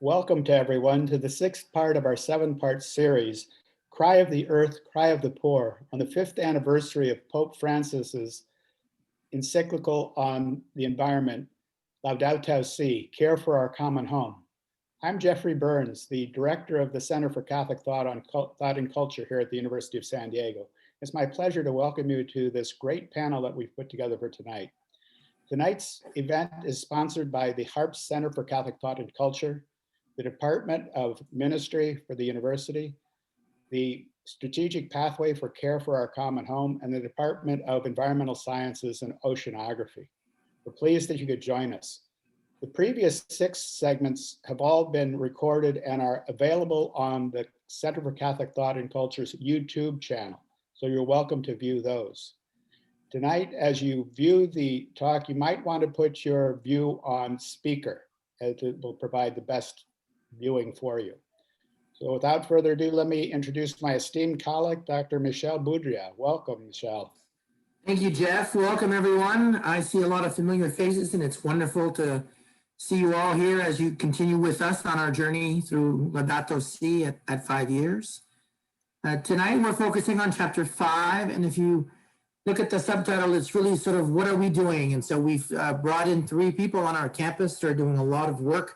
Welcome to everyone to the sixth part of our seven-part series, Cry of the Earth, Cry of the Poor, on the fifth anniversary of Pope Francis's encyclical on the environment, Laudato Si, Care for Our Common Home. I'm Jeffrey Burns, the director of the Center for Catholic Thought and Culture here at the University of San Diego. It's my pleasure to welcome you to this great panel that we've put together for tonight. Tonight's event is sponsored by the Harps Center for Catholic Thought and Culture, the Department of Ministry for the University, the Strategic Pathway for Care for Our Common Home, and the Department of Environmental Sciences and Oceanography. We're pleased that you could join us. The previous 6 segments have all been recorded and are available on the Center for Catholic Thought and Culture's YouTube channel, so you're welcome to view those. Tonight, as you view the talk, you might want to put your view on speaker, as it will provide the best viewing for you. So without further ado, let me introduce my esteemed colleague, Dr. Michel Boudrias. Welcome, Michel. Thank you, Jeff. Welcome, everyone. I see a lot of familiar faces, and it's wonderful to see you all here as you continue with us on our journey through Laudato Si at 5 years. Tonight, we're focusing on chapter 5, and if you look at the subtitle, it's really sort of what are we doing? And so we've brought in 3 people on our campus who are doing a lot of work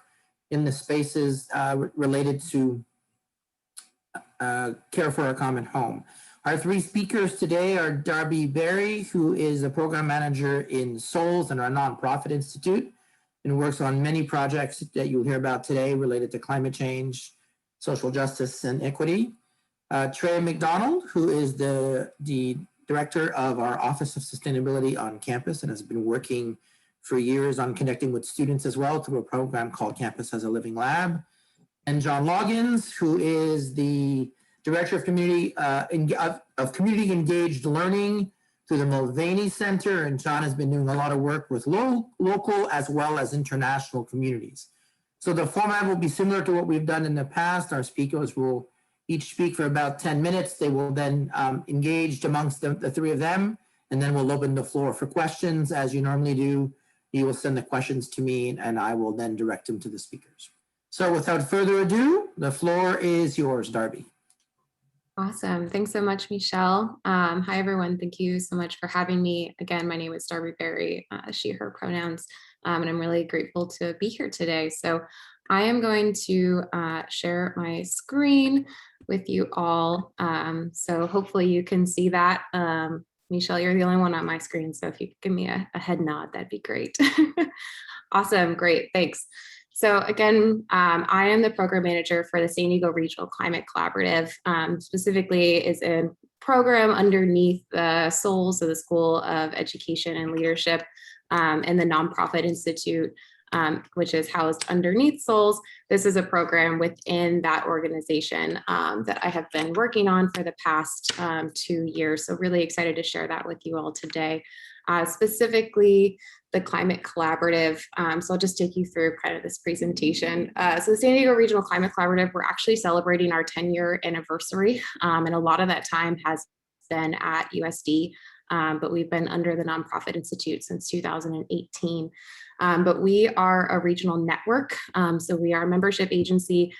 in the spaces related to care for our common home. Our 3 speakers today are Darbi Berry, who is a program manager in Souls and our nonprofit institute, and works on many projects that you'll hear about today related to climate change, social justice, and equity. Trey McDonald, who is the director of our Office of Sustainability on campus and has been working for years on connecting with students as well through a program called Campus as a Living Lab. And John Loggins, who is the Director of Community Engaged Learning through the Mulvaney Center. And John has been doing a lot of work with local as well as international communities. So the format will be similar to what we've done in the past. Our speakers will each speak for about 10 minutes. They will then engage amongst the 3 of them, and then we'll open the floor for questions as you normally do. You will send the questions to me, and I will then direct them to the speakers. So without further ado, the floor is yours, Darbi. Awesome. Thanks so much, Michel. Hi, everyone. Thank you so much for having me. Again, my name is Darbi Berry, she, her pronouns, and I'm really grateful to be here today. So I am going to share my screen with you all. So hopefully you can see that. Michel, you're the only one on my screen, so if you could give me a head nod, that'd be great. Awesome, great, thanks. So again, I am the program manager for the San Diego Regional Climate Collaborative. Specifically is a program underneath the SOLS, so the School of Education and Leadership, and the Nonprofit Institute, which is housed underneath SOLS. This is a program within that organization that I have been working on for the past 2 years. So really excited to share that with you all today. Specifically, the Climate Collaborative. So I'll just take you through kind of this presentation. So the San Diego Regional Climate Collaborative, we're actually celebrating our 10-year anniversary. And a lot of that time has been at USD, but we've been under the Nonprofit Institute since 2018. But we are a regional network. So we are a membership agency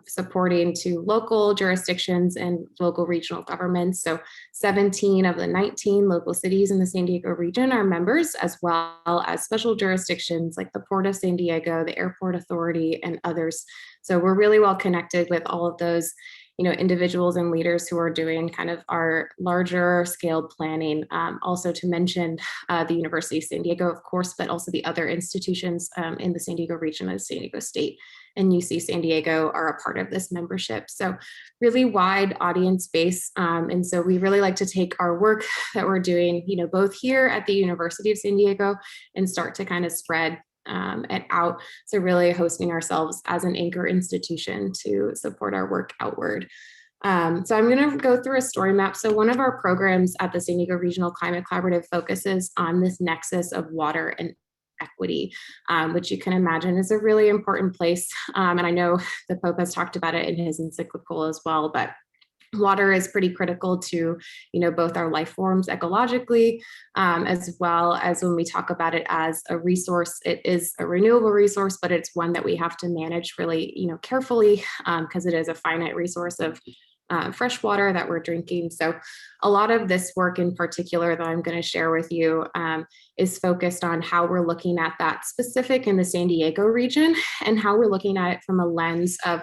supporting to local jurisdictions and local regional governments. So 17 of the 19 local cities in the San Diego region are members, as well as special jurisdictions like the Port of San Diego, the Airport Authority, and others. So we're really well connected with all of those individuals and leaders who are doing kind of our larger scale planning. Also to mention the University of San Diego, of course, but also the other institutions in the San Diego region of San Diego State and UC San Diego are a part of this membership. So really wide audience base. And so we really like to take our work that we're doing, both here at the University of San Diego and start to kind of spread it out. So really hosting ourselves as an anchor institution to support our work outward. So I'm going to go through a story map. So one of our programs at the San Diego Regional Climate Collaborative focuses on this nexus of water and equity, which you can imagine is a really important place. And I know the Pope has talked about it in his encyclical as well, but Water is pretty critical to, both our life forms ecologically, as well as when we talk about it as a resource. It is a renewable resource, but it's one that we have to manage really, carefully, because it is a finite resource of fresh water that we're drinking. So a lot of this work in particular that I'm going to share with you is focused on how we're looking at that specific in the San Diego region, and how we're looking at it from a lens of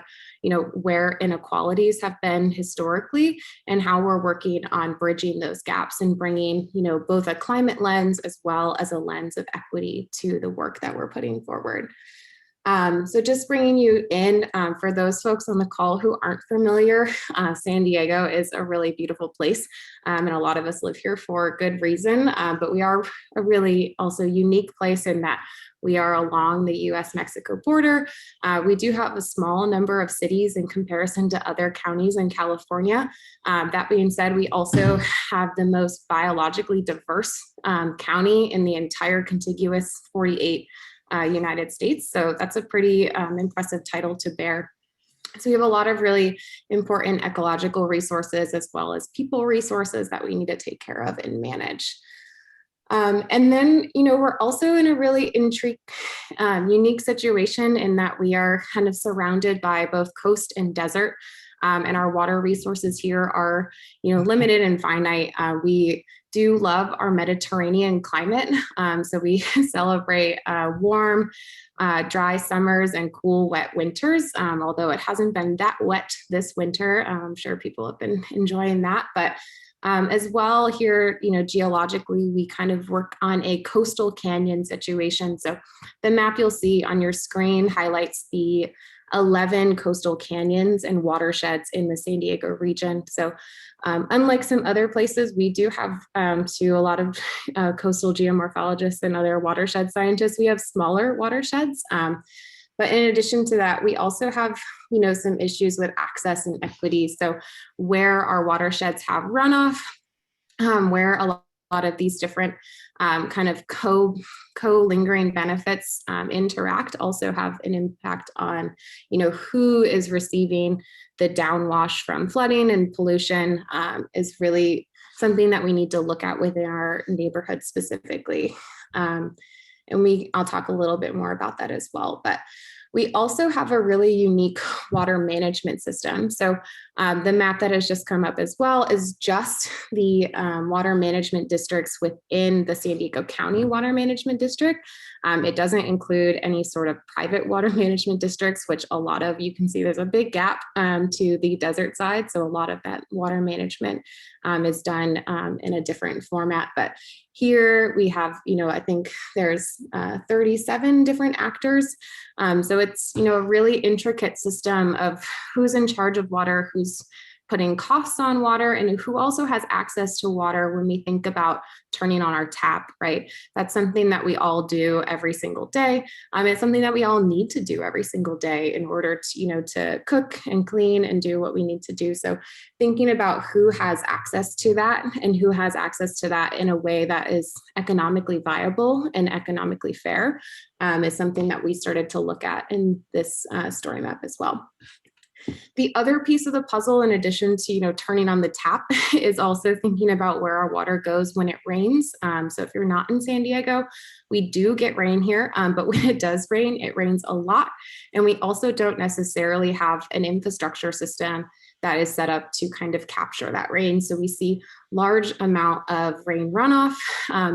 where inequalities have been historically, and how we're working on bridging those gaps and bringing, both a climate lens as well as a lens of equity to the work that we're putting forward. So just bringing you in, for those folks on the call who aren't familiar, San Diego is a really beautiful place, and a lot of us live here for good reason, but we are a really also unique place in that we are along the US-Mexico border. We do have a small number of cities in comparison to other counties in California. That being said, we also have the most biologically diverse county in the entire contiguous 48 United States. So that's a pretty impressive title to bear. So we have a lot of really important ecological resources as well as people resources that we need to take care of and manage. And then, we're also in a really unique situation in that we are kind of surrounded by both coast and desert, and our water resources here are, limited and finite. We do love our Mediterranean climate. So we celebrate warm, dry summers and cool, wet winters. Although it hasn't been that wet this winter, I'm sure people have been enjoying that. But as well here, geologically, we kind of work on a coastal canyon situation. So the map you'll see on your screen highlights the 11 coastal canyons and watersheds in the San Diego region. So unlike some other places, we do have, to a lot of coastal geomorphologists and other watershed scientists, we have smaller watersheds. But in addition to that, we also have, some issues with access and equity. So where our watersheds have runoff, where a lot of these different kind of co-lingering benefits interact, also have an impact on, who is receiving the downwash from flooding and pollution, is really something that we need to look at within our neighborhood specifically. And I'll talk a little bit more about that as well. But we also have a really unique water management system. So the map that has just come up as well is just the water management districts within the San Diego County Water Management District. It doesn't include any sort of private water management districts, which a lot of, you can see there's a big gap to the desert side. So a lot of that water management is done in a different format. But here we have, I think there's 37 different actors. So it's, a really intricate system of who's in charge of water, who's putting costs on water, and who also has access to water when we think about turning on our tap, right? That's something that we all do every single day. It's something that we all need to do every single day in order to, to cook and clean and do what we need to do. So thinking about who has access to that and who has access to that in a way that is economically viable and economically fair is something that we started to look at in this story map as well. The other piece of the puzzle, in addition to, turning on the tap, is also thinking about where our water goes when it rains. So if you're not in San Diego, we do get rain here, but when it does rain, it rains a lot. And we also don't necessarily have an infrastructure system that is set up to kind of capture that rain. So we see large amount of rain runoff,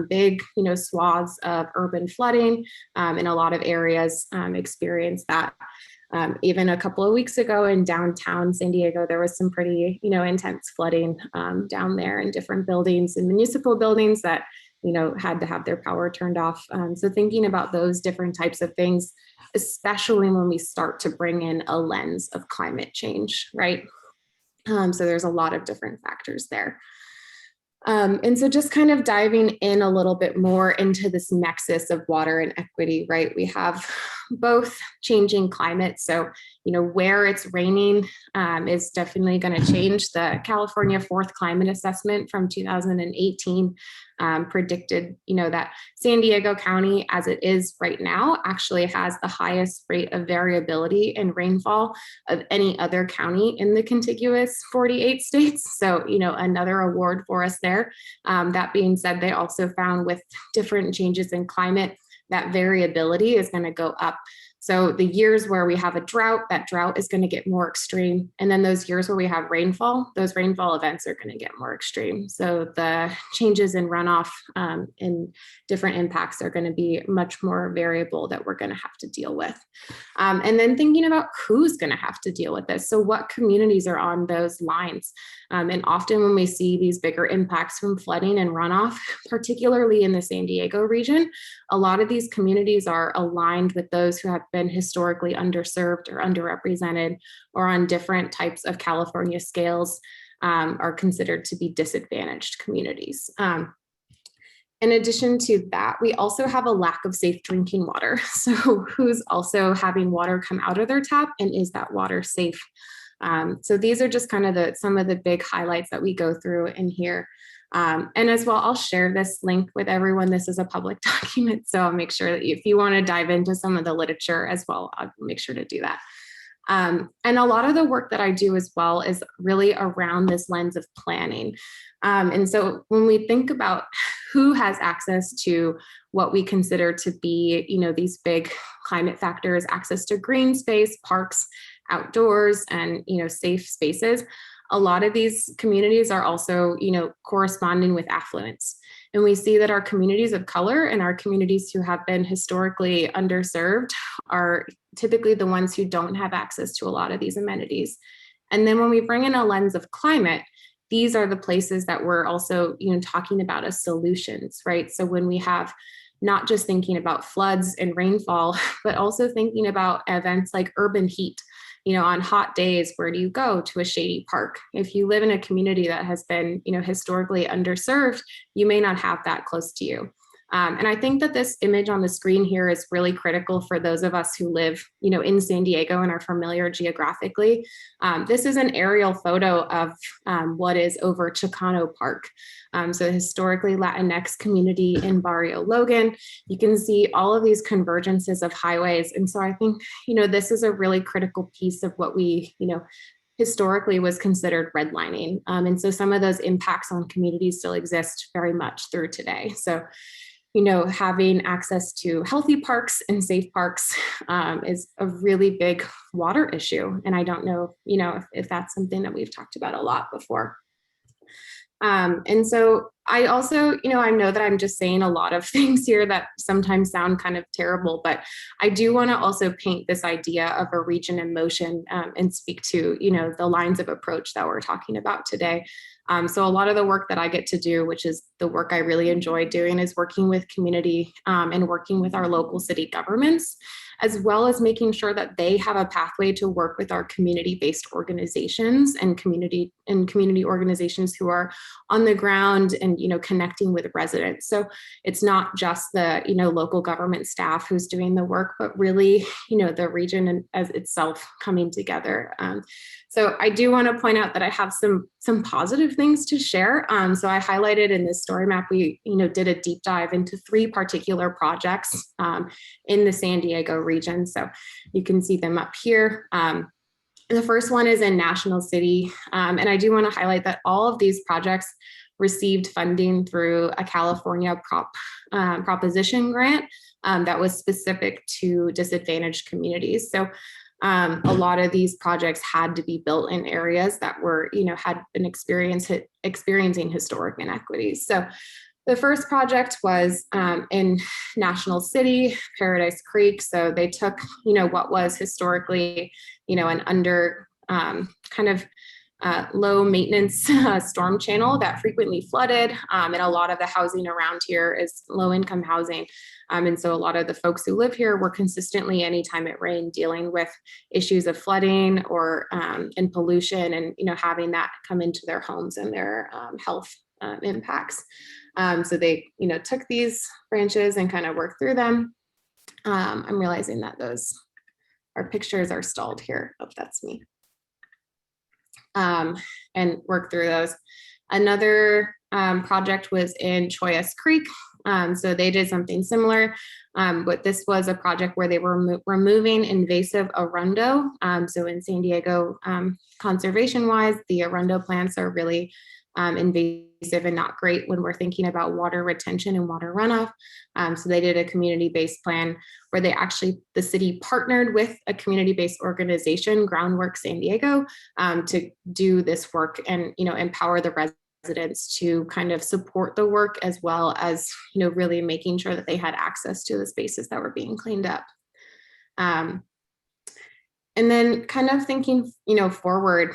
big, swaths of urban flooding, in a lot of areas experience that. Even a couple of weeks ago in downtown San Diego, there was some pretty, intense flooding down there in different buildings and municipal buildings that, had to have their power turned off. So thinking about those different types of things, especially when we start to bring in a lens of climate change, right? So there's a lot of different factors there. And so just kind of diving in a little bit more into this nexus of water and equity, right? We have both changing climate. So, where it's raining is definitely going to change. The California Fourth Climate Assessment from 2018 predicted, that San Diego County, as it is right now, actually has the highest rate of variability in rainfall of any other county in the contiguous 48 states. So, another award for us there. That being said, they also found with different changes in climate, that variability is going to go up. So the years where we have a drought, that drought is going to get more extreme. And then those years where we have rainfall, those rainfall events are going to get more extreme. So the changes in runoff and different impacts are going to be much more variable that we're going to have to deal with. And then thinking about who's going to have to deal with this. So what communities are on those lines? And often when we see these bigger impacts from flooding and runoff, particularly in the San Diego region, a lot of these communities are aligned with those who have been historically underserved or underrepresented, or on different types of California scales are considered to be disadvantaged communities. In addition to that, we also have a lack of safe drinking water. So who's also having water come out of their tap, and is that water safe? So these are just kind of some of the big highlights that we go through in here. And as well, I'll share this link with everyone. This is a public document, so I'll make sure that if you want to dive into some of the literature as well, I'll make sure to do that. And a lot of the work that I do as well is really around this lens of planning. And so when we think about who has access to what we consider to be, these big climate factors, access to green space, parks, outdoors, and, safe spaces, a lot of these communities are also, corresponding with affluence. And we see that our communities of color and our communities who have been historically underserved are typically the ones who don't have access to a lot of these amenities. And then when we bring in a lens of climate, these are the places that we're also, talking about as solutions, right? So when we have not just thinking about floods and rainfall, but also thinking about events like urban heat. On hot days, where do you go? To a shady park. If you live in a community that has been, historically underserved, you may not have that close to you. And I think that this image on the screen here is really critical for those of us who live, in San Diego and are familiar geographically. This is an aerial photo of what is over Chicano Park. So historically Latinx community in Barrio Logan. You can see all of these convergences of highways. And so I think, this is a really critical piece of what we, historically was considered redlining. And so some of those impacts on communities still exist very much through today. So having access to healthy parks and safe parks is a really big water issue. And I don't know, if that's something that we've talked about a lot before. And so I also, I know that I'm just saying a lot of things here that sometimes sound kind of terrible, but I do want to also paint this idea of a region in motion and speak to, the lines of approach that we're talking about today. So a lot of the work that I get to do, which is the work I really enjoy doing, is working with community and working with our local city governments, as well as making sure that they have a pathway to work with our community-based organizations and community organizations who are on the ground and, connecting with residents. So it's not just the, local government staff who's doing the work, but really, the region as itself coming together. So I do want to point out that I have some positive things to share. So I highlighted in this story map, we did a deep dive into 3 particular projects in the San Diego region. So you can see them up here. The first one is in National City. And I do want to highlight that all of these projects received funding through a California proposition grant that was specific to disadvantaged communities. So a lot of these projects had to be built in areas that were, had been experiencing historic inequities. So the first project was in National City, Paradise Creek. So they took, what was historically, an under low maintenance storm channel that frequently flooded. And a lot of the housing around here is low income housing. And so a lot of the folks who live here were consistently, anytime it rained, dealing with issues of flooding or and pollution, and having that come into their homes and their health impacts. So they took these branches and kind of worked through them. I'm realizing that our pictures are stalled here. Oh, that's me. And work through those. Another project was in Choyas Creek. So they did something similar, but this was a project where they were removing invasive arundo. So in San Diego, conservation-wise, the arundo plants are really invasive and not great when we're thinking about water retention and water runoff. So they did a community-based plan where the city partnered with a community-based organization, Groundwork San Diego, to do this work and, empower the residents to kind of support the work, as well as, really making sure that they had access to the spaces that were being cleaned up. And then kind of thinking, forward,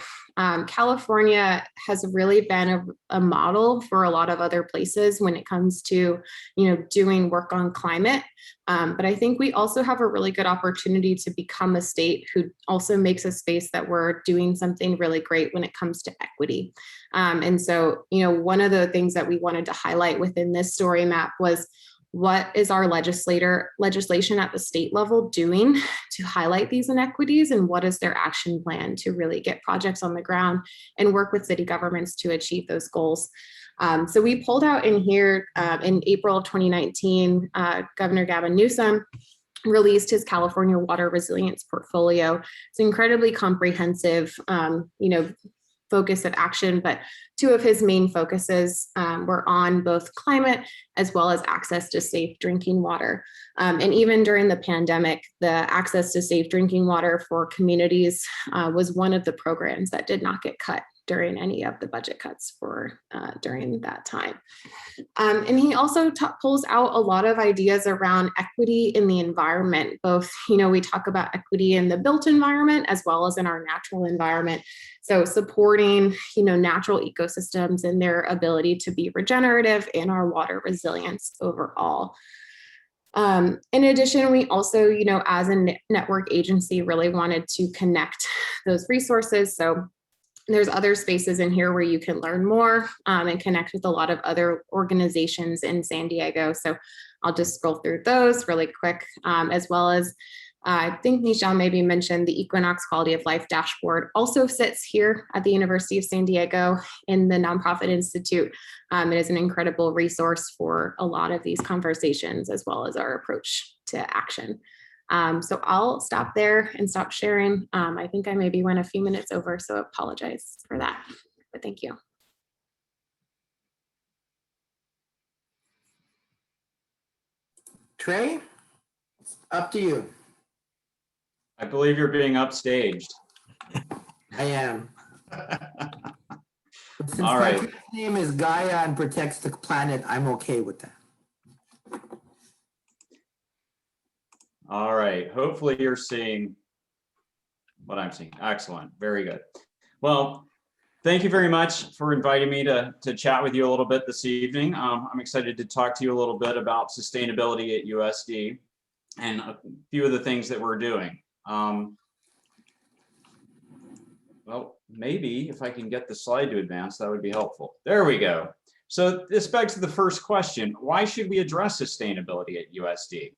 California has really been a model for a lot of other places when it comes to, doing work on climate. But I think we also have a really good opportunity to become a state who also makes a space that we're doing something really great when it comes to equity. And so, one of the things that we wanted to highlight within this story map was, what is our legislation at the state level doing to highlight these inequities, and what is their action plan to really get projects on the ground and work with city governments to achieve those goals? So we pulled out in here in April 2019, Governor Gavin Newsom released his California Water Resilience Portfolio. It's incredibly comprehensive, focus of action, but two of his main focuses were on both climate as well as access to safe drinking water. And even during the pandemic, the access to safe drinking water for communities was one of the programs that did not get cut during any of the budget cuts for during that time. And he also pulls out a lot of ideas around equity in the environment. Both, we talk about equity in the built environment as well as in our natural environment. So supporting, natural ecosystems and their ability to be regenerative and our water resilience overall. In addition, we also, as a network agency, really wanted to connect those resources. So there's other spaces in here where you can learn more and connect with a lot of other organizations in San Diego. So I'll just scroll through those really quick, as well as I think Michel maybe mentioned the Equinox Quality of Life Dashboard also sits here at the University of San Diego in the Nonprofit Institute. It is an incredible resource for a lot of these conversations, as well as our approach to action. So I'll stop there and stop sharing. I think I maybe went a few minutes over, so I apologize for that, but thank you. Trey, up to you. I believe you're being upstaged. I am. Since All my right. name is Gaia and protects the planet, I'm okay with that. All right. Hopefully you're seeing what I'm seeing. Excellent. Very good. Well, thank you very much for inviting me to chat with you a little bit this evening. I'm excited to talk to you a little bit about sustainability at USD and a few of the things that we're doing. Well, maybe if I can get the slide to advance, that would be helpful. There we go. So this begs to the first question: why should we address sustainability at USD?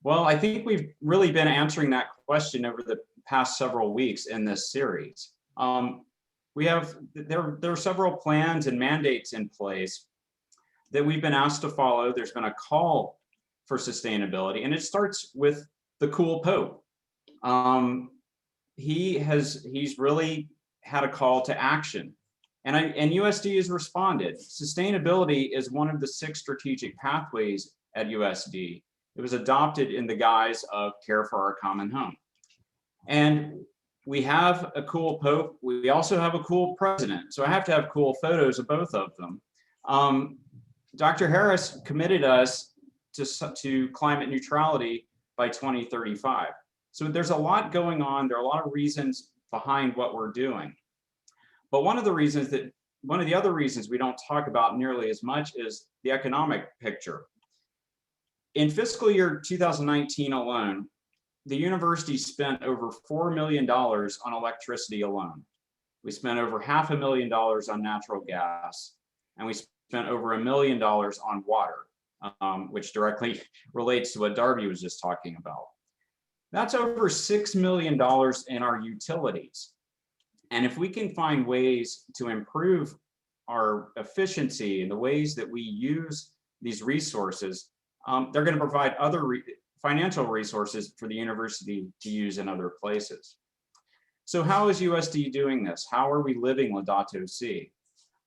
Well, I think we've really been answering that question over the past several weeks in this series. There are several plans and mandates in place that we've been asked to follow. There's been a call for sustainability, and it starts with the cool Pope. He's really had a call to action, and USD has responded. Sustainability is one of the 6 strategic pathways at USD. It was adopted in the guise of care for our common home. And we have a cool Pope. We also have a cool president. So I have to have cool photos of both of them. Dr. Harris committed us to climate neutrality by 2035. So there's a lot going on. There are a lot of reasons behind what we're doing. But one of the other reasons we don't talk about nearly as much is the economic picture. In fiscal year 2019 alone, the university spent over $4 million on electricity alone. We spent over $500,000 on natural gas, and we spent over $1 million on water. which directly relates to what Darbi was just talking about. That's over $6 million in our utilities. And if we can find ways to improve our efficiency and the ways that we use these resources, they're going to provide other financial resources for the university to use in other places. So how is USD doing this? How are we living Laudato Si?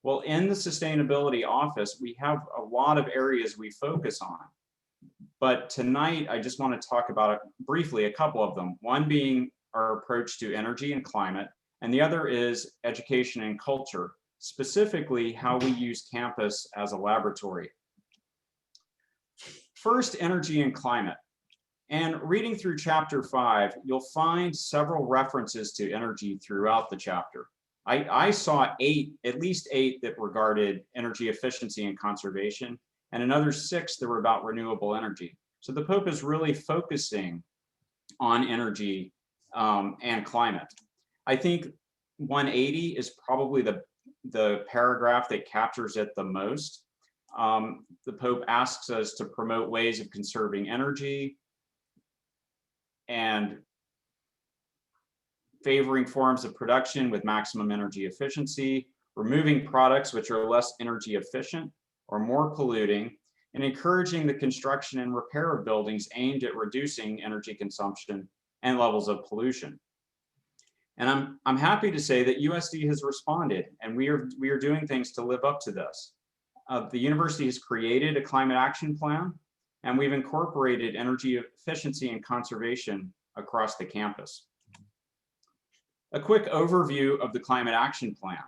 Well, in the sustainability office, we have a lot of areas we focus on. But tonight, I just want to talk about briefly a couple of them. One being our approach to energy and climate, and the other is education and culture, specifically how we use campus as a laboratory. First, energy and climate. And reading through chapter 5, you'll find several references to energy throughout the chapter. I saw at least eight that regarded energy efficiency and conservation, and another 6 that were about renewable energy. So the Pope is really focusing on energy and climate. I think 180 is probably the paragraph that captures it the most. The Pope asks us to promote ways of conserving energy and favoring forms of production with maximum energy efficiency, removing products which are less energy efficient or more polluting, and encouraging the construction and repair of buildings aimed at reducing energy consumption and levels of pollution. And I'm happy to say that USD has responded, and we are doing things to live up to this. The university has created a climate action plan, and we've incorporated energy efficiency and conservation across the campus. A quick overview of the climate action plan.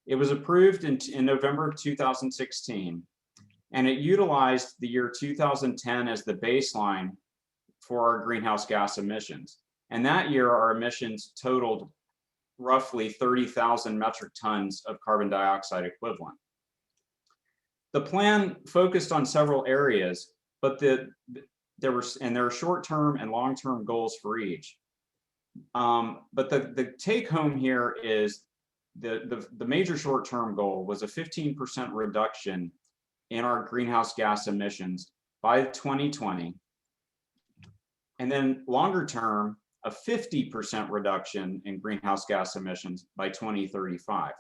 It was approved in November 2016, and it utilized the year 2010 as the baseline for our greenhouse gas emissions. And that year, our emissions totaled roughly 30,000 metric tons of carbon dioxide equivalent. The plan focused on several areas, but there are short-term and long-term goals for each. But the take home here is the major short-term goal was a 15% reduction in our greenhouse gas emissions by 2020. And then longer term, a 50% reduction in greenhouse gas emissions by 2035.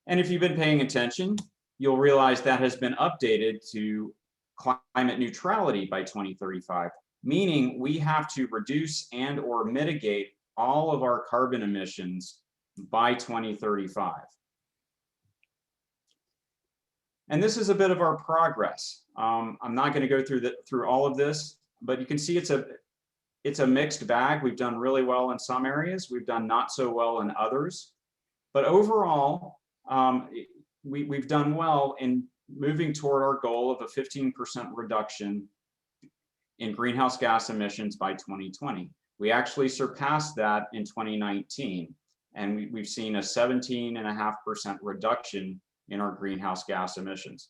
And if you've been paying attention, you'll realize that has been updated to climate neutrality by 2035, meaning we have to reduce and or mitigate all of our carbon emissions by 2035. And this is a bit of our progress. I'm not going to go through all of this, but you can see it's a mixed bag. We've done really well in some areas. We've done not so well in others. But overall, we've done well in moving toward our goal of a 15% reduction in greenhouse gas emissions by 2020. We actually surpassed that in 2019, and we've seen a 17.5% reduction in our greenhouse gas emissions.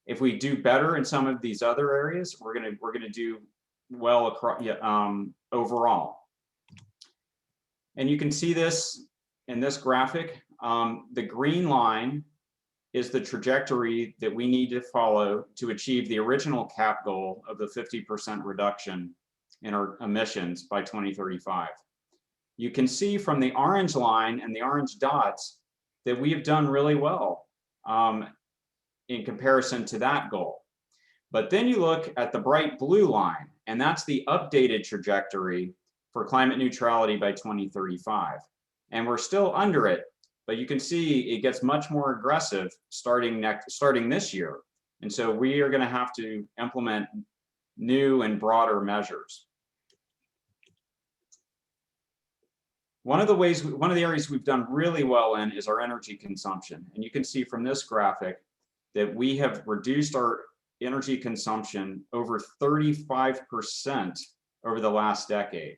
If we do better in some of these other areas, we're gonna do well across overall. And you can see this in this graphic. The green line is the trajectory that we need to follow to achieve the original cap goal of the 50% reduction in our emissions by 2035. You can see from the orange line and the orange dots that we have done really well in comparison to that goal. But then you look at the bright blue line, and that's the updated trajectory for climate neutrality by 2035. And we're still under it, but you can see it gets much more aggressive starting this year. And so we are going to have to implement new and broader measures. One of the areas we've done really well in is our energy consumption. And you can see from this graphic that we have reduced our energy consumption over 35% over the last decade.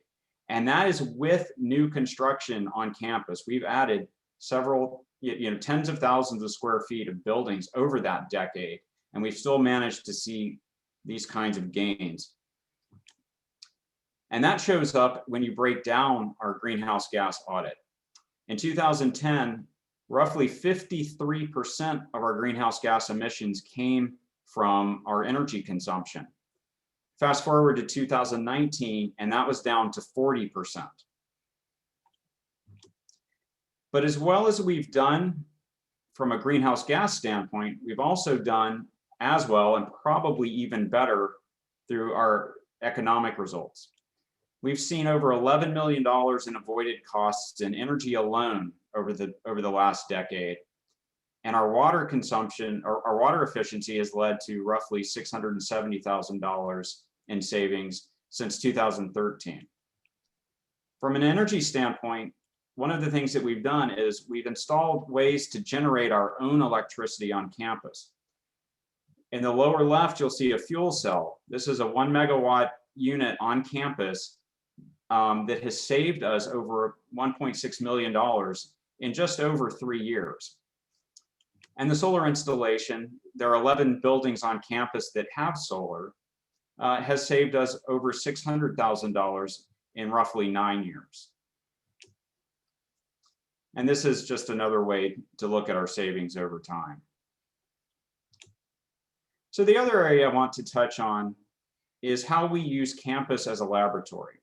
And that is with new construction on campus. We've added several, tens of thousands of square feet of buildings over that decade, and we've still managed to see these kinds of gains. And that shows up when you break down our greenhouse gas audit. In 2010, roughly 53% of our greenhouse gas emissions came from our energy consumption. Fast forward to 2019, and that was down to 40%. But as well as we've done from a greenhouse gas standpoint, we've also done as well, and probably even better, through our economic results. We've seen over $11 million in avoided costs in energy alone over the last decade. And our water consumption, or our water efficiency, has led to roughly $670,000 in savings since 2013. From an energy standpoint, one of the things that we've done is we've installed ways to generate our own electricity on campus. In the lower left, you'll see a fuel cell. This is a 1 megawatt unit on campus that has saved us over $1.6 million in just over 3 years. And the solar installation, there are 11 buildings on campus that have solar, has saved us over $600,000 in roughly 9 years. And this is just another way to look at our savings over time. So the other area I want to touch on is how we use campus as a laboratory.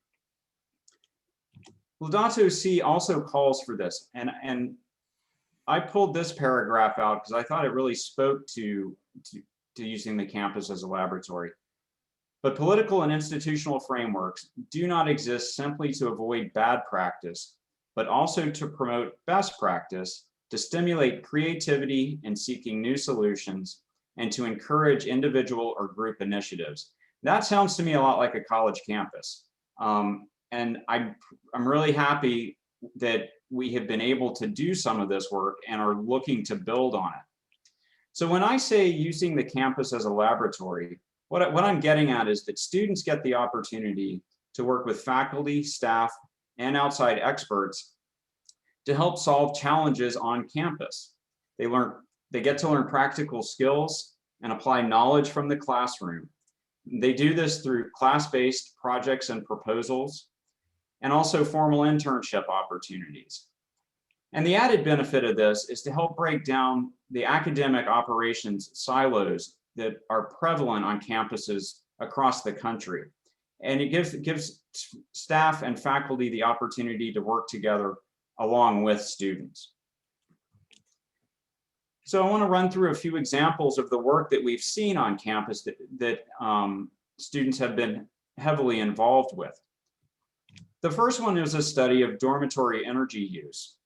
Laudato Si also calls for this, and I pulled this paragraph out because I thought it really spoke to using the campus as a laboratory. But political and institutional frameworks do not exist simply to avoid bad practice, but also to promote best practice, to stimulate creativity in seeking new solutions, and to encourage individual or group initiatives. That sounds to me a lot like a college campus. And I'm really happy that we have been able to do some of this work and are looking to build on it. So when I say using the campus as a laboratory, what I'm getting at is that students get the opportunity to work with faculty, staff, and outside experts to help solve challenges on campus. They get to learn practical skills and apply knowledge from the classroom. They do this through class-based projects and proposals, and also formal internship opportunities. And the added benefit of this is to help break down the academic operations silos that are prevalent on campuses across the country. And it gives staff and faculty the opportunity to work together along with students. So I want to run through a few examples of the work that we've seen on campus that students have been heavily involved with. The first one is a study of dormitory energy use.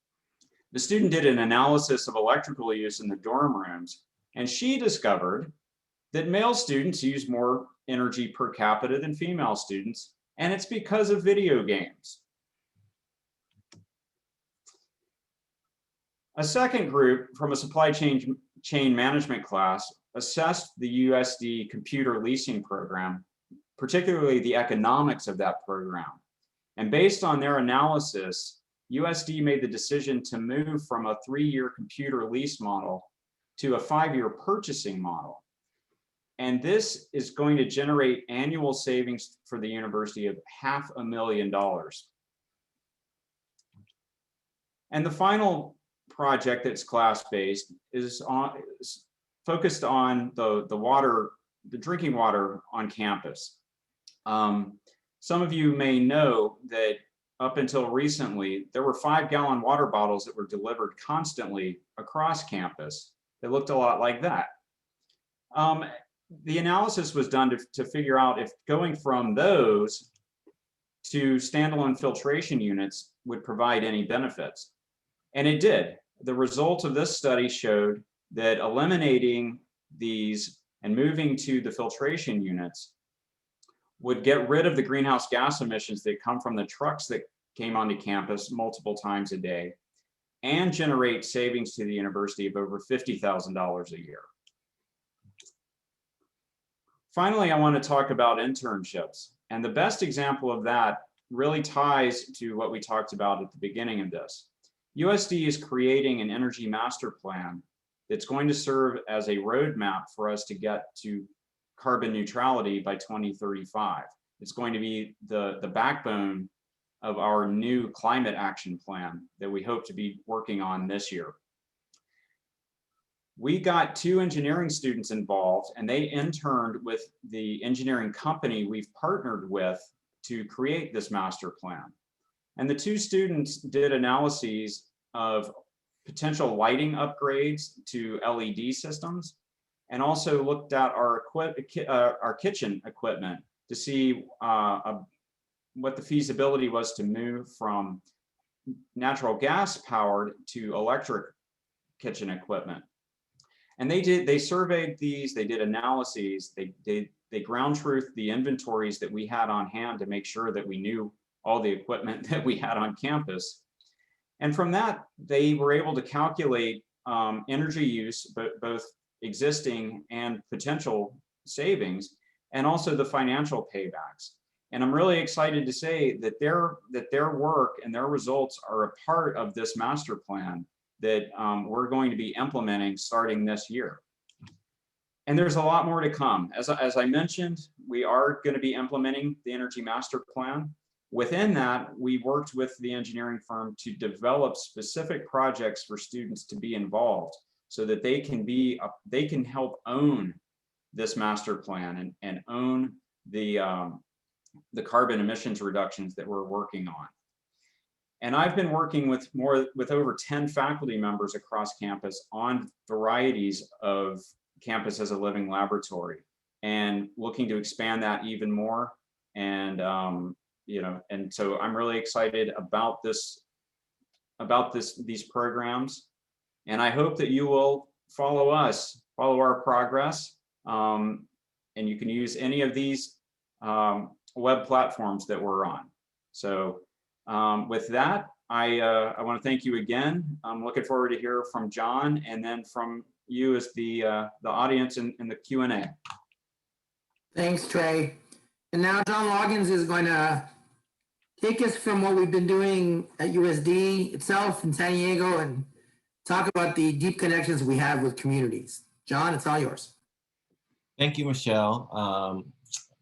The student did an analysis of electrical use in the dorm rooms, and she discovered that male students use more energy per capita than female students, and it's because of video games. A second group from a supply chain management class assessed the USD computer leasing program, particularly the economics of that program. And based on their analysis, USD made the decision to move from a 3-year computer lease model to a 5-year purchasing model. And this is going to generate annual savings for the university of $500,000. And the final project that's class-based is focused on the drinking water on campus. Some of you may know that up until recently, there were 5-gallon water bottles that were delivered constantly across campus that looked a lot like that. The analysis was done to figure out if going from those to standalone filtration units would provide any benefits. And it did. The results of this study showed that eliminating these and moving to the filtration units would get rid of the greenhouse gas emissions that come from the trucks that came onto campus multiple times a day and generate savings to the university of over $50,000 a year. Finally, I want to talk about internships. And the best example of that really ties to what we talked about at the beginning of this. USD is creating an energy master plan that's going to serve as a roadmap for us to get to carbon neutrality by 2035. It's going to be the backbone of our new climate action plan that we hope to be working on this year. we got 2 engineering students involved, and they interned with the engineering company we've partnered with to create this master plan. And the 2 students did analyses of potential lighting upgrades to LED systems, and also looked at our kitchen equipment to see what the feasibility was to move from natural gas powered to electric kitchen equipment. And they surveyed these, they did analyses, they ground truthed the inventories that we had on hand to make sure that we knew all the equipment that we had on campus. And from that, they were able to calculate energy use, both existing and potential savings, and also the financial paybacks. And I'm really excited to say that their work and their results are a part of this master plan that we're going to be implementing starting this year. And there's a lot more to come. As I mentioned, we are going to be implementing the Energy Master Plan. Within that, we worked with the engineering firm to develop specific projects for students to be involved so that they can help own this master plan and own the carbon emissions reductions that we're working on. And I've been working with over 10 faculty members across campus on varieties of campus as a living laboratory, and looking to expand that even more. And and so I'm really excited about these programs, and I hope that you will follow our progress, and you can use any of these web platforms that we're on. So with that, I want to thank you again. I'm looking forward to hear from John, and then from you as the audience in the Q&A. Thanks, Trey. And now John Loggins is going to take us from what we've been doing at USD itself in San Diego and talk about the deep connections we have with communities. John, it's all yours. Thank you, Michelle.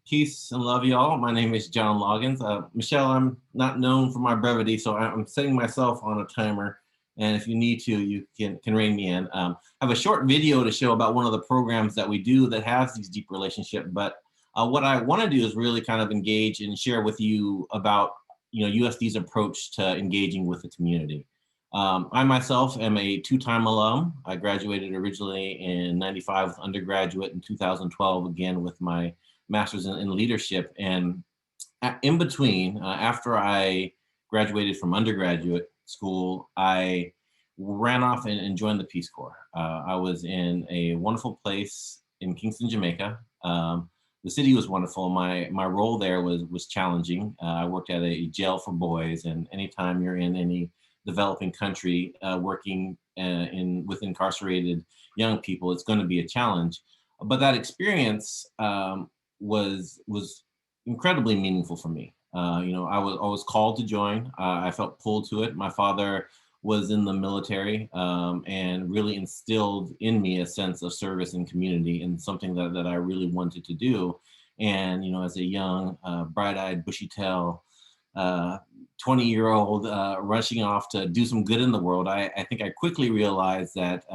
Peace and love, y'all. My name is John Loggins. Michelle, I'm not known for my brevity, so I'm setting myself on a timer. And if you need to, you can rein me in. I have a short video to show about one of the programs that we do that has these deep relationships. But what I want to do is really kind of engage and share with you about USD's approach to engaging with the community. I myself am a 2-time alum. I graduated originally in '95 with undergraduate, in 2012 again with my master's in leadership. And in between, after I graduated from undergraduate school, I ran off and joined the Peace Corps. I was in a wonderful place in Kingston, Jamaica. The city was wonderful. My role there was challenging. I worked at a jail for boys, and anytime you're in any developing country working with incarcerated young people, it's going to be a challenge. But that experience was incredibly meaningful for me. I was called to join. I felt pulled to it. My father was in the military and really instilled in me a sense of service and community, and something that I really wanted to do. And as a young, bright-eyed, bushy-tailed 20-year-old rushing off to do some good in the world, I think I quickly realized that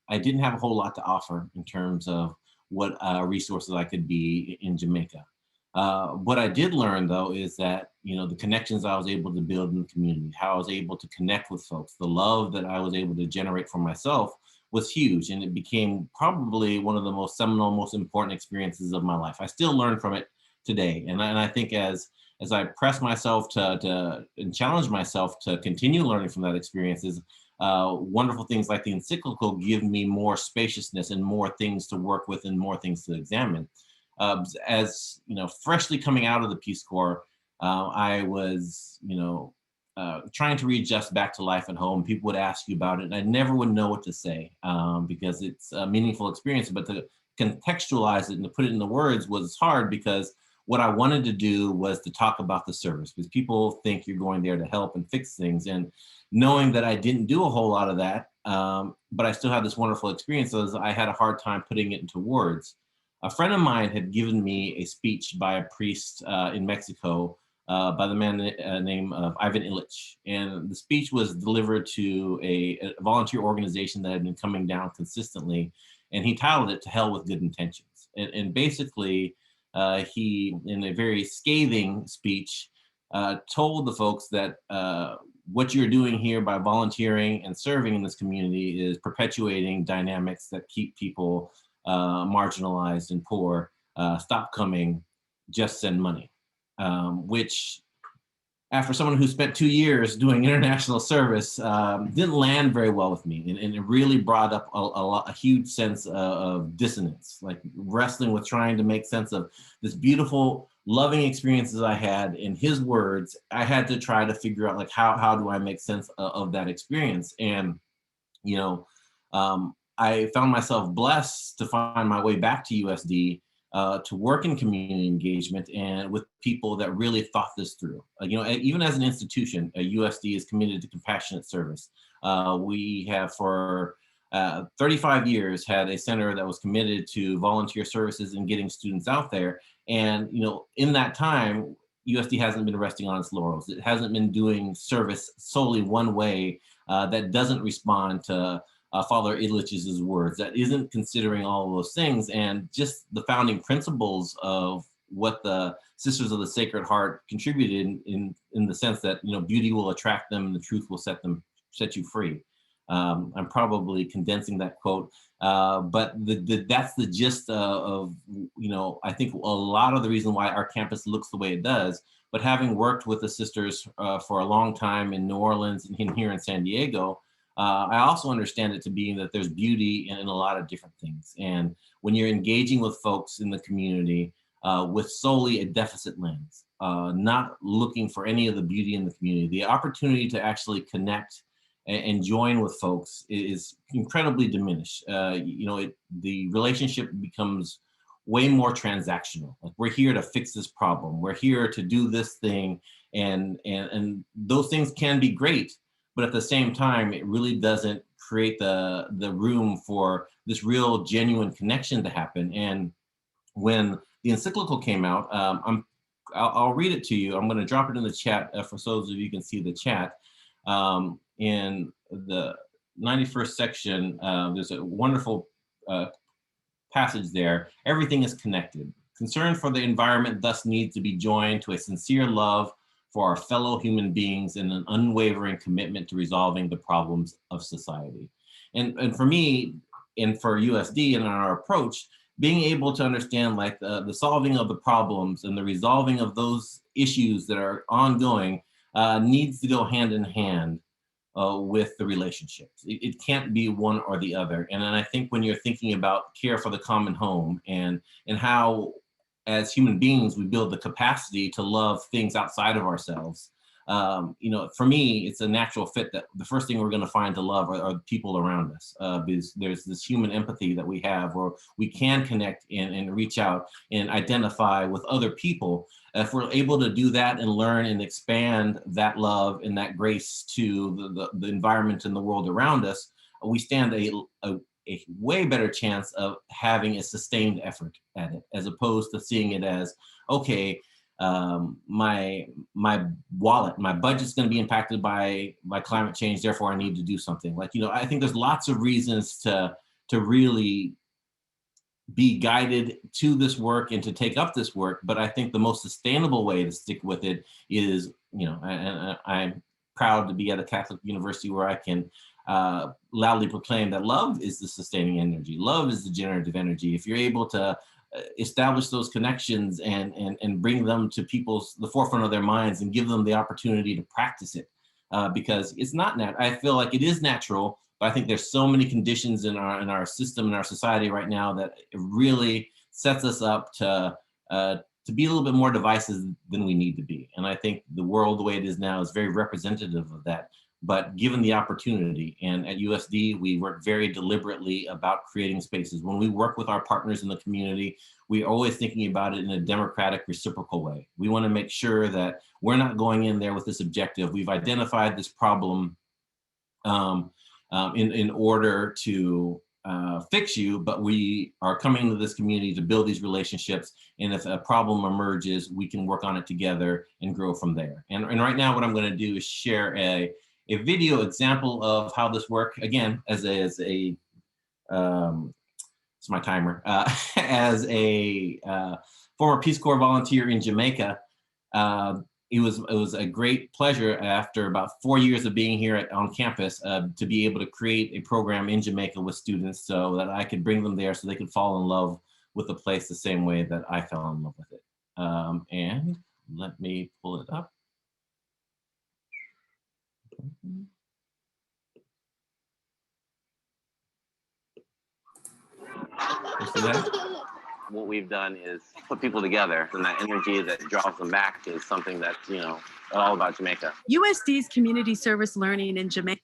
I didn't have a whole lot to offer in terms of what resources I could be in Jamaica. What I did learn, though, is that, the connections I was able to build in the community, how I was able to connect with folks, the love that I was able to generate for myself was huge. And it became probably one of the most seminal, most important experiences of my life. I still learn from it today. And I think as I press myself to and challenge myself to continue learning from that experiences, wonderful things like the encyclical give me more spaciousness and more things to work with and more things to examine. As freshly coming out of the Peace Corps, I was, trying to readjust back to life at home. People would ask you about it, and I never would know what to say because it's a meaningful experience. But to contextualize it and to put it into words was hard, because what I wanted to do was to talk about the service, because people think you're going there to help and fix things. And knowing that I didn't do a whole lot of that, but I still had this wonderful experience, so I had a hard time putting it into words. A friend of mine had given me a speech by a priest in Mexico by the man named Ivan Illich. And the speech was delivered to a volunteer organization that had been coming down consistently. And he titled it "To Hell with Good Intentions." And basically, he, in a very scathing speech, told the folks that what you're doing here by volunteering and serving in this community is perpetuating dynamics that keep people marginalized and poor. Stop coming, just send money. Which, after someone who spent 2 years doing international service, didn't land very well with me. And it really brought up a huge sense of dissonance, like wrestling with trying to make sense of this beautiful, loving experiences I had. In his words, I had to try to figure out, like, how do I make sense of that experience? And, you know, I found myself blessed to find my way back to USD, to work in community engagement and with people that really thought this through. You know, even as an institution, USD is committed to compassionate service. We have for 35 years had a center that was committed to volunteer services and getting students out there. And, you know, in that time, USD hasn't been resting on its laurels. It hasn't been doing service solely one way that doesn't respond to Father Illich's words, that isn't considering all of those things, and just the founding principles of what the Sisters of the Sacred Heart contributed in the sense that, you know, beauty will attract them and the truth will set you free. I'm probably condensing that quote, but that's the gist of, you know, I think a lot of the reason why our campus looks the way it does. But having worked with the sisters for a long time in New Orleans and here in San Diego, I also understand it to be that there's beauty in a lot of different things. And when you're engaging with folks in the community with solely a deficit lens, not looking for any of the beauty in the community, the opportunity to actually connect and join with folks is incredibly diminished. You know, the relationship becomes way more transactional. Like, we're here to fix this problem. We're here to do this thing. And those things can be great. But at the same time, it really doesn't create the room for this real genuine connection to happen. And when the encyclical came out, I'll read it to you. I'm going to drop it in the chat for those of you who can see the chat. In the 91st section, there's a wonderful passage there. Everything is connected. Concern for the environment thus needs to be joined to a sincere love for our fellow human beings and an unwavering commitment to resolving the problems of society. And for me, and for USD and our approach, being able to understand, like, the solving of the problems and the resolving of those issues that are ongoing needs to go hand in hand with the relationships. It can't be one or the other. And then I think when you're thinking about care for the common home and how, as human beings, we build the capacity to love things outside of ourselves. You know, for me, it's a natural fit that the first thing we're going to find to love are the people around us, because there's this human empathy that we have, where we can connect and reach out and identify with other people. If we're able to do that and learn and expand that love and that grace to the environment and the world around us, we stand a way better chance of having a sustained effort at it, as opposed to seeing it as, okay, my wallet, my budget's going to be impacted by climate change, therefore I need to do something. Like, you know, I think there's lots of reasons to really be guided to this work and to take up this work, but I think the most sustainable way to stick with it is, you know, and I'm proud to be at a Catholic university where I can loudly proclaim that love is the sustaining energy. Love is the generative energy. If you're able to establish those connections and bring them to the forefront of their minds and give them the opportunity to practice it, because it's not I feel like it is natural, but I think there's so many conditions in our system, in our society right now, that it really sets us up to be a little bit more divisive than we need to be. And I think the world, the way it is now, is very representative of that. But given the opportunity, and at USD, we work very deliberately about creating spaces. When we work with our partners in the community, we're always thinking about it in a democratic, reciprocal way. We want to make sure that we're not going in there with this objective. We've identified this problem in order to fix you, but we are coming to this community to build these relationships. And if a problem emerges, we can work on it together and grow from there. And right now, what I'm going to do is share a video example of how this works. Again, as a it's my timer, as a former Peace Corps volunteer in Jamaica. It was a great pleasure after about 4 years of being here on campus to be able to create a program in Jamaica with students so that I could bring them there so they could fall in love with the place the same way that I fell in love with it. And let me pull it up. You see that? What we've done is put people together, and that energy that draws them back is something that's, all about Jamaica. USD's community service learning in Jamaica,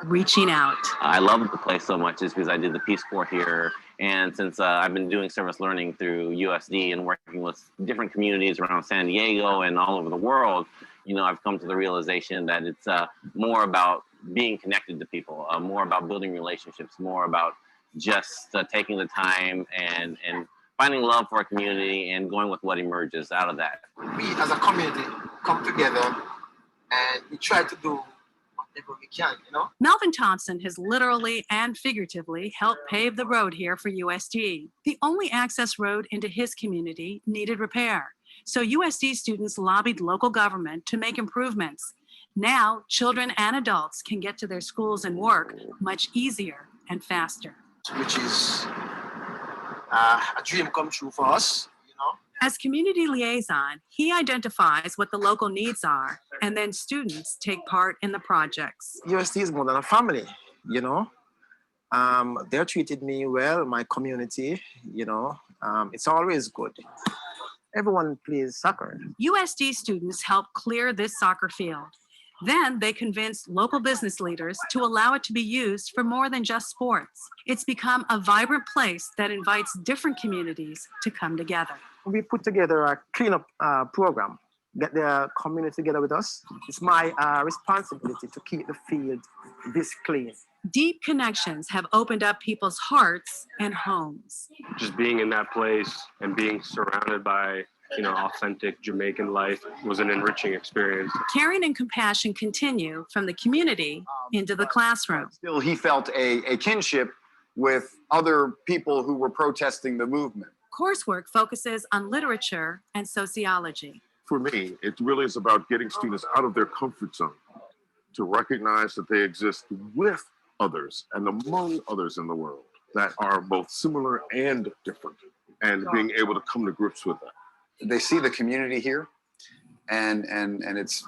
reaching out. I love the place so much is because I did the Peace Corps here, and since I've been doing service learning through USD and working with different communities around San Diego and all over the world, I've come to the realization that it's more about being connected to people, more about building relationships, more about just taking the time and finding love for a community and going with what emerges out of that. We as a community come together and we try to do whatever we can, Melvin Thompson has literally and figuratively helped pave the road here for USD. The only access road into his community needed repair. So USD students lobbied local government to make improvements. Now, children and adults can get to their schools and work much easier and faster. Which is a dream come true for us, As community liaison, he identifies what the local needs are, and then students take part in the projects. USD is more than a family, They're treated me well, my community, it's always good. Everyone plays soccer. USD students help clear this soccer field. Then they convinced local business leaders to allow it to be used for more than just sports. It's become a vibrant place that invites different communities to come together. We put together a cleanup program, get the community together with us. It's my responsibility to keep the field this clean. Deep connections have opened up people's hearts and homes. Just being in that place and being surrounded by authentic Jamaican life was an enriching experience. Caring and compassion continue from the community into the classroom. Still, he felt a kinship with other people who were protesting the movement. Coursework focuses on literature and sociology. For me, it really is about getting students out of their comfort zone to recognize that they exist with others and among others in the world that are both similar and different, and being able to come to grips with that. They see the community here, and it's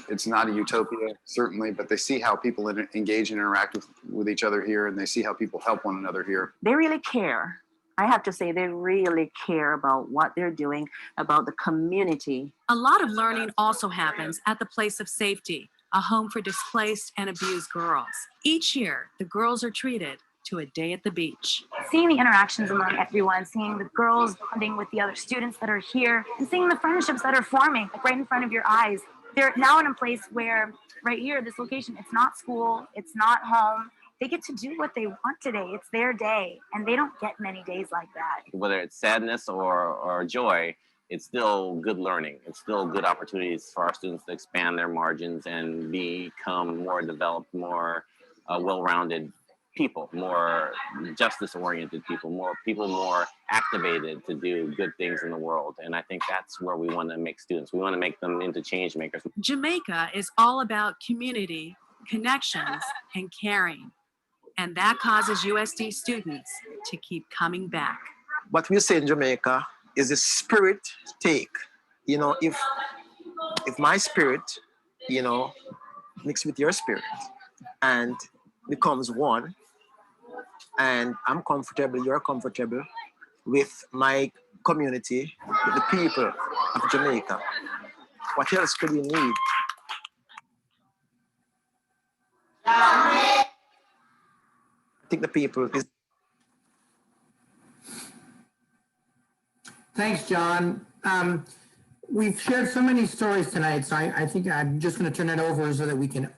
it's not a utopia certainly, but they see how people engage and interact with each other here, and they see how people help one another here. They really care. I have to say, they really care about what they're doing, about the community. A lot of learning also happens at the place of safety, a home for displaced and abused girls. Each year, the girls are treated to a day at the beach. Seeing the interactions among everyone, seeing the girls bonding with the other students that are here, and seeing the friendships that are forming right in front of your eyes. They're now in a place where, right here, this location, it's not school, it's not home. They get to do what they want today. It's their day, and they don't get many days like that. Whether it's sadness or joy, it's still good learning. It's still good opportunities for our students to expand their margins and become more developed, more well-rounded people, more justice-oriented people, more activated to do good things in the world. And I think that's where we want to make students. We want to make them into change makers. Jamaica is all about community, connections, and caring. And that causes USD students to keep coming back. What we say in Jamaica is a spirit take. If my spirit, mixed with your spirit and becomes one, and I'm comfortable, you're comfortable with my community, with the people of Jamaica, what else could we need? I think the people is. Thanks, John. We've shared so many stories tonight, so I think I'm just going to turn it over so that we can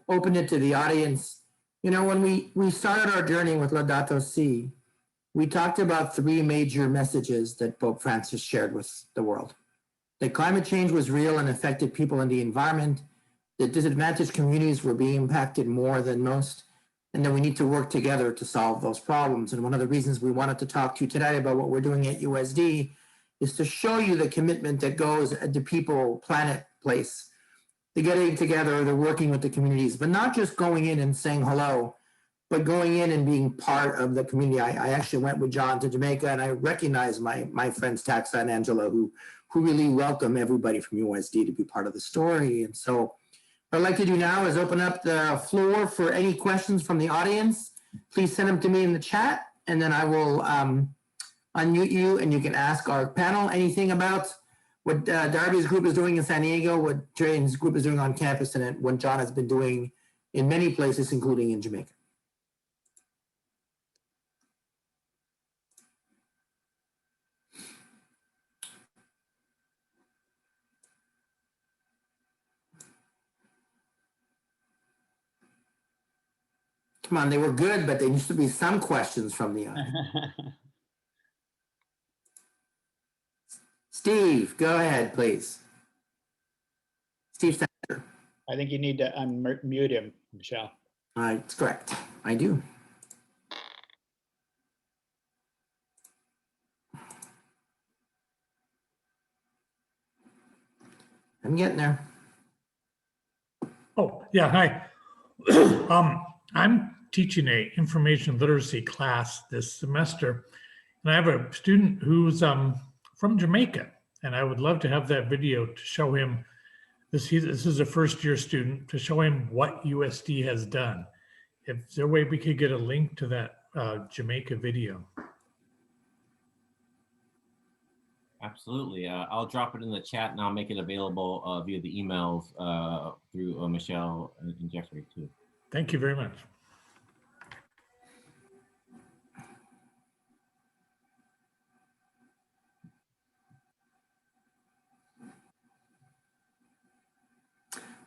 open it to the audience You know, when we started our journey with Laudato Si, we talked about three major messages that Pope Francis shared with the world. That climate change was real and affected people and the environment, that disadvantaged communities were being impacted more than most, and that we need to work together to solve those problems. And one of the reasons we wanted to talk to you today about what we're doing at USD is to show you the commitment that goes at the people, planet, place. They're getting together, they're working with the communities, but not just going in and saying hello, but going in and being part of the community. I actually went with John to Jamaica, and I recognize my friends Taxa and Angela who really welcome everybody from USD to be part of the story. And so what I'd like to do now is open up the floor for any questions from the audience. Please send them to me in the chat, and then I will unmute you, and you can ask our panel anything about what Darbi's group is doing in San Diego, what Trey and his group is doing on campus, and what John has been doing in many places, including in Jamaica. Come on, they were good, but there used to be some questions from the audience. Steve, go ahead, please. Steve Sender. I think you need to unmute him, Michel. That's correct. I do. I'm getting there. Oh, yeah, hi. I'm teaching a information literacy class this semester, and I have a student who's from Jamaica, and I would love to have that video to show him this. This is a first-year student, to show him what USD has done. If there a way we could get a link to that Jamaica video? Absolutely. I'll drop it in the chat, and I'll make it available via the emails through Michel and Jeffrey too. Thank you very much.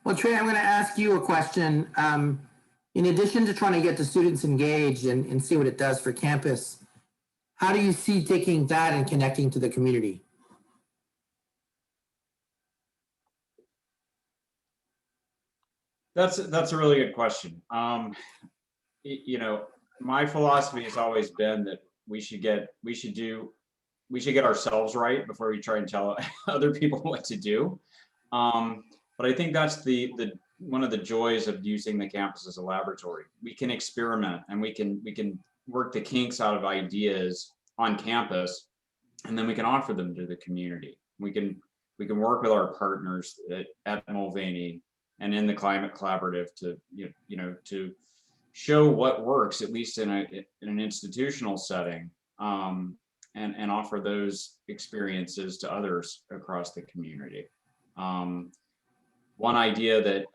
Well, Trey, I'm going to ask you a question. In addition to trying to get the students engaged and see what it does for campus, how do you see taking that and connecting to the community? That's a really good question. You know, my philosophy has always been that we should get ourselves right before we try and tell other people what to do. But I think that's one of the joys of using the campus as a laboratory. We can experiment, and we can work the kinks out of ideas on campus, and then we can offer them to the community. We can work with our partners at Mulvaney and in the Climate Collaborative to to show what works, at least in an institutional setting, and offer those experiences to others across the community. One idea that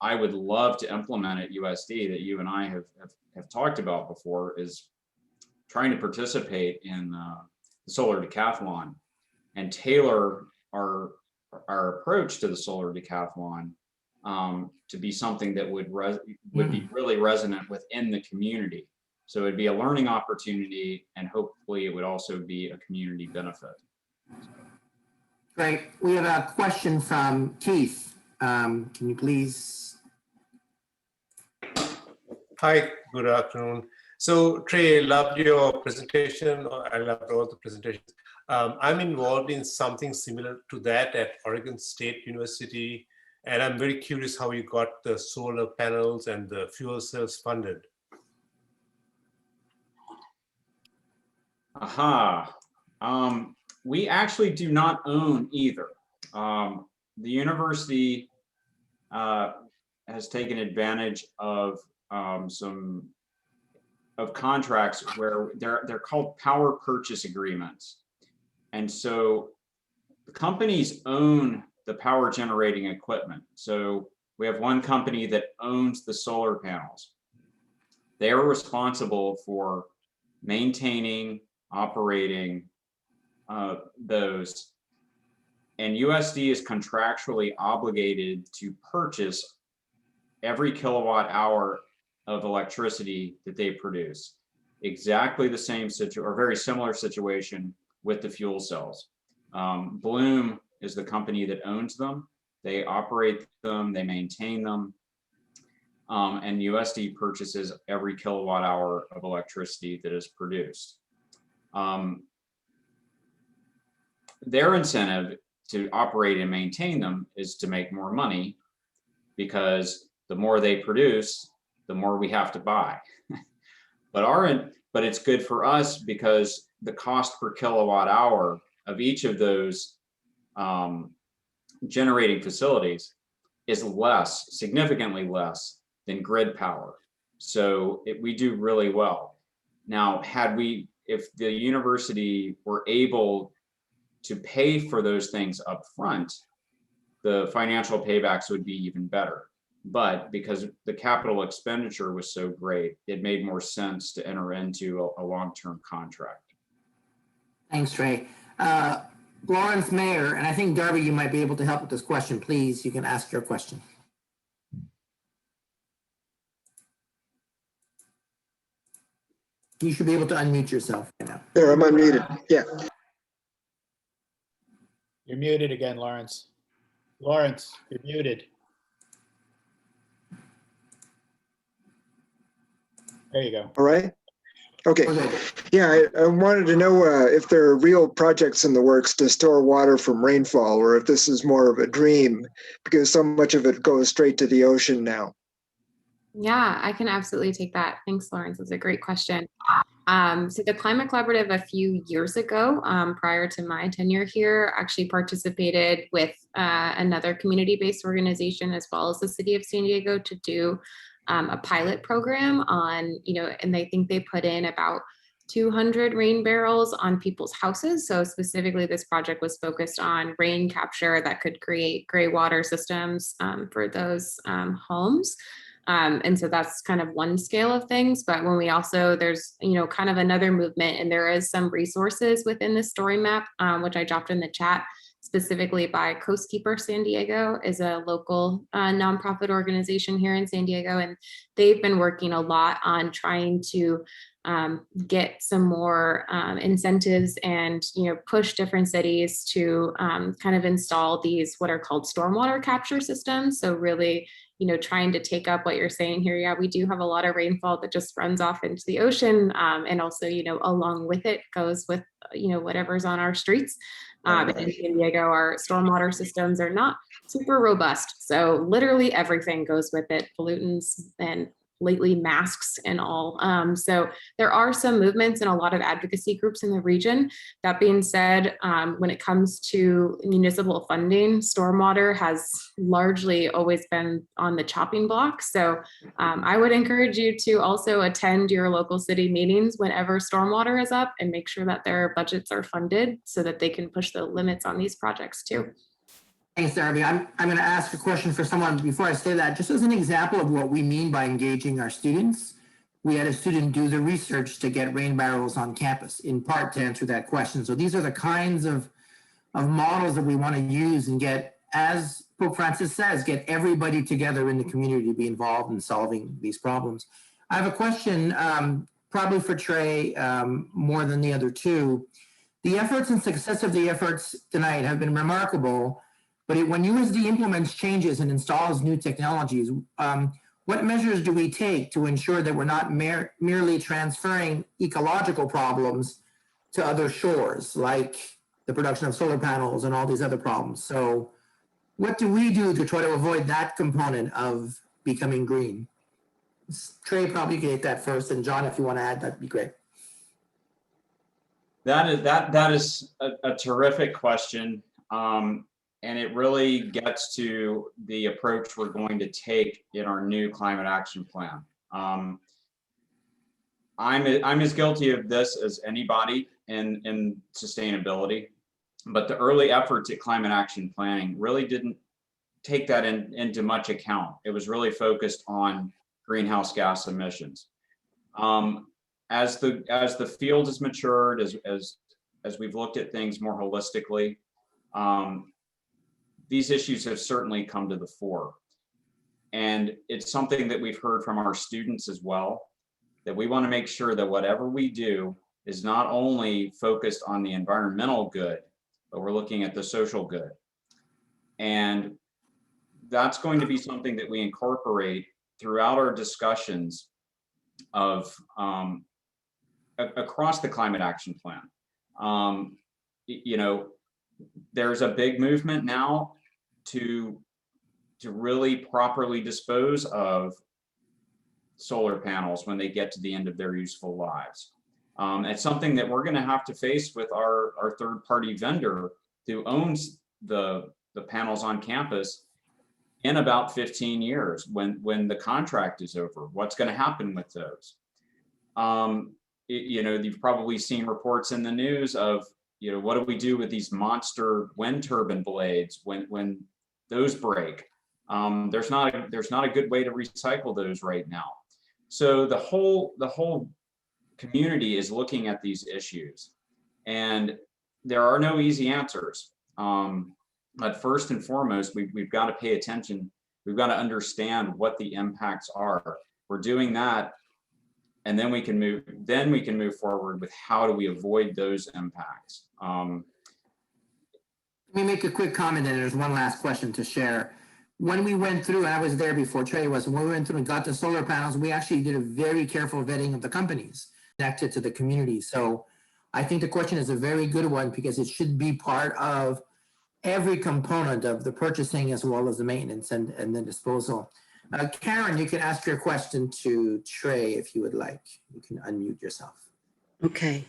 I would love to implement at USD that you and I have talked about before is trying to participate in the solar decathlon and tailor our approach to the solar decathlon to be something that would be really resonant within the community. So it'd be a learning opportunity, and hopefully it would also be a community benefit. Great. We have a question from Keith. Can you please? Hi, good afternoon. So Trey, loved your presentation. I loved all the presentations. I'm involved in something similar to that at Oregon State University, and I'm very curious how you got the solar panels and the fuel cells funded. Aha. We actually do not own either. The university has taken advantage of some contracts where they're called power purchase agreements. And so the companies own the power generating equipment. So we have one company that owns the solar panels. They are responsible for maintaining, operating those. And USD is contractually obligated to purchase every kilowatt hour of electricity that they produce. Exactly the same or very similar situation with the fuel cells. Bloom is the company that owns them. They operate them, they maintain them, and USD purchases every kilowatt hour of electricity that is produced. Their incentive to operate and maintain them is to make more money, because the more they produce, the more we have to buy. But it's good for us because the cost per kilowatt hour of each of those generating facilities is less, significantly less than grid power. So we do really well. Now, if the university were able to pay for those things up front, the financial paybacks would be even better. But because the capital expenditure was so great, it made more sense to enter into a long-term contract. Thanks, Trey. Lawrence Mayer, and I think Darbi, you might be able to help with this question. Please, you can ask your question. You should be able to unmute yourself right now. There, I'm unmuted. Yeah. You're muted again, Lawrence. Lawrence, you're muted. There you go. All right. Okay. Yeah, I wanted to know if there are real projects in the works to store water from rainfall, or if this is more of a dream, because so much of it goes straight to the ocean now. Yeah, I can absolutely take that. Thanks, Lawrence. That's a great question. So the Climate Collaborative a few years ago, prior to my tenure here, actually participated with another community-based organization as well as the city of San Diego to do a pilot program on, and I think they put in about 200 rain barrels on people's houses. So specifically, this project was focused on rain capture that could create gray water systems for those homes. And so that's kind of one scale of things. But when we also, there's, kind of another movement, and there is some resources within the story map, which I dropped in the chat, specifically by Coastkeeper San Diego, is a local nonprofit organization here in San Diego. And they've been working a lot on trying to get some more incentives and, push different cities to kind of install these what are called stormwater capture systems. So really, trying to take up what you're saying here. Yeah, we do have a lot of rainfall that just runs off into the ocean. And also, along with it goes with, whatever's on our streets. In San Diego, our stormwater systems are not super robust. So literally everything goes with it, pollutants and lately masks and all. So there are some movements and a lot of advocacy groups in the region. That being said, when it comes to municipal funding, stormwater has largely always been on the chopping block. So I would encourage you to also attend your local city meetings whenever stormwater is up and make sure that their budgets are funded so that they can push the limits on these projects too. Thanks, Darbi. I'm going to ask a question for someone before I say that, just as an example of what we mean by engaging our students. We had a student do the research to get rain barrels on campus, in part to answer that question. So these are the kinds of models that we want to use and get, as Pope Francis says, get everybody together in the community to be involved in solving these problems. I have a question probably for Trey more than the other two. The efforts and success of the efforts tonight have been remarkable. But when USD implements changes and installs new technologies, what measures do we take to ensure that we're not merely transferring ecological problems to other shores, like the production of solar panels and all these other problems? So what do we do to try to avoid that component of becoming green? Trey, probably get that first, and John, if you want to add, that'd be great. That is a terrific question. And it really gets to the approach we're going to take in our new climate action plan. I'm as guilty of this as anybody in sustainability, but the early efforts at climate action planning really didn't take that into much account. It was really focused on greenhouse gas emissions. As the field has matured, as we've looked at things more holistically, these issues have certainly come to the fore. And it's something that we've heard from our students as well, that we want to make sure that whatever we do is not only focused on the environmental good, but we're looking at the social good. And that's going to be something that we incorporate throughout our discussions of across the climate action plan. You know, there's a big movement now to really properly dispose of solar panels when they get to the end of their useful lives. It's something that we're going to have to face with our third-party vendor who owns the panels on campus in about 15 years when the contract is over. What's going to happen with those? You know, you've probably seen reports in the news of, you know, what do we do with these monster wind turbine blades when those break? There's not a good way to recycle those right now. So the whole community is looking at these issues, and there are no easy answers. But first and foremost, we've got to pay attention. We've got to understand what the impacts are. We're doing that, and then we can move forward with how do we avoid those impacts. Let me make a quick comment, and there's one last question to share. When we went through, and I was there before Trey was, when we went through and got the solar panels, we actually did a very careful vetting of the companies connected to the community. So I think the question is a very good one, because it should be part of every component of the purchasing as well as the maintenance and the disposal. Karen, you can ask your question to Trey if you would like. You can unmute yourself. Okay.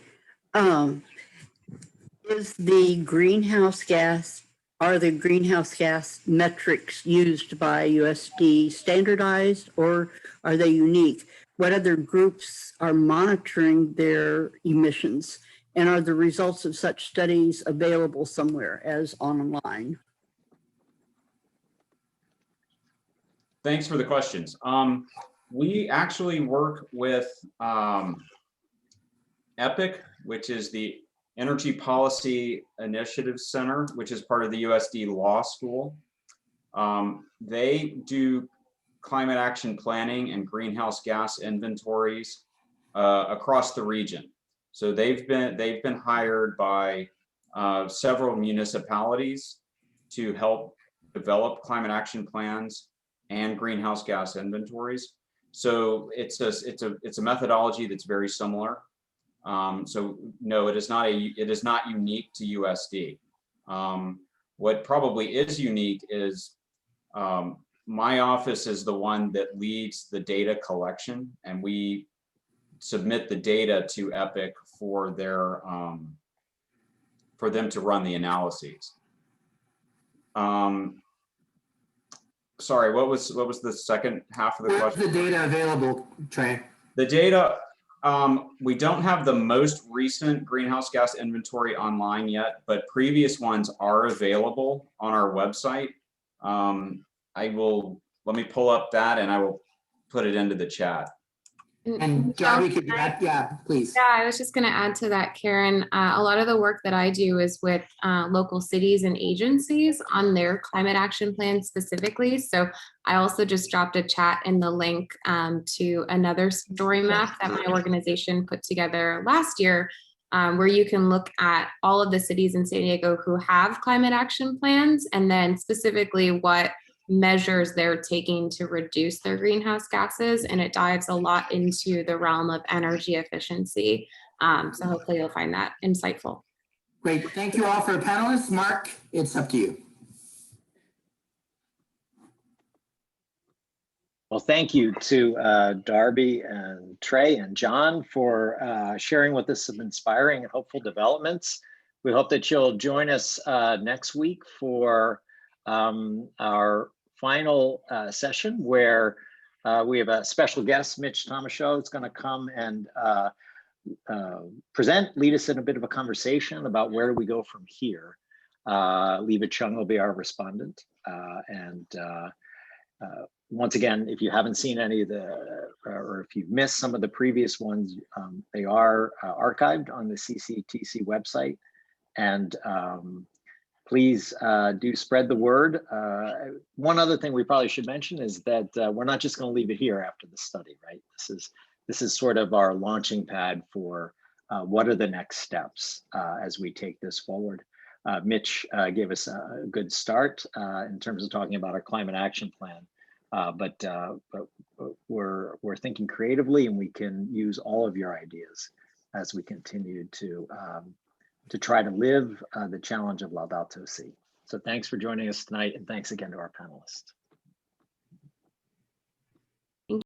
Is the greenhouse gas, are the greenhouse gas metrics used by USD standardized, or are they unique? What other groups are monitoring their emissions? And are the results of such studies available somewhere as online? Thanks for the questions. We actually work with EPIC, which is the Energy Policy Initiative Center, which is part of the USD Law School. They do climate action planning and greenhouse gas inventories across the region. So they've been hired by several municipalities to help develop climate action plans and greenhouse gas inventories. So it's a methodology that's very similar. So no, it is not unique to USD. What probably is unique is my office is the one that leads the data collection, and we submit the data to EPIC for their for them to run the analyses. Sorry, what was the second half of the question? Where's the data available, Trey? The data, we don't have the most recent greenhouse gas inventory online yet, but previous ones are available on our website. Let me pull up that and I will put it into the chat. And Darbi, could you add? Yeah, please. Yeah, I was just going to add to that, Karen. A lot of the work that I do is with local cities and agencies on their climate action plans specifically. So I also just dropped a chat in the link to another story map that my organization put together last year, where you can look at all of the cities in San Diego who have climate action plans, and then specifically what measures they're taking to reduce their greenhouse gases, and it dives a lot into the realm of energy efficiency. So hopefully you'll find that insightful. Great, thank you all for the panelists. Mark, it's up to you. Well, thank you to Darbi and Trey and John for sharing with us some inspiring and hopeful developments. We hope that you'll join us next week for our final session, where we have a special guest, Mitch Tomashow, is going to come and lead us in a bit of a conversation about where do we go from here. Leva Chung will be our respondent. Once again, if you haven't seen any of or if you've missed some of the previous ones, they are archived on the CCTC website. And please do spread the word. One other thing we probably should mention is that we're not just going to leave it here after the study, right? This is sort of our launching pad for what are the next steps as we take this forward. Mitch gave us a good start in terms of talking about our climate action plan, but we're thinking creatively, and we can use all of your ideas as we continue to try to live the challenge of Laudato Si. So thanks for joining us tonight, and thanks again to our panelists.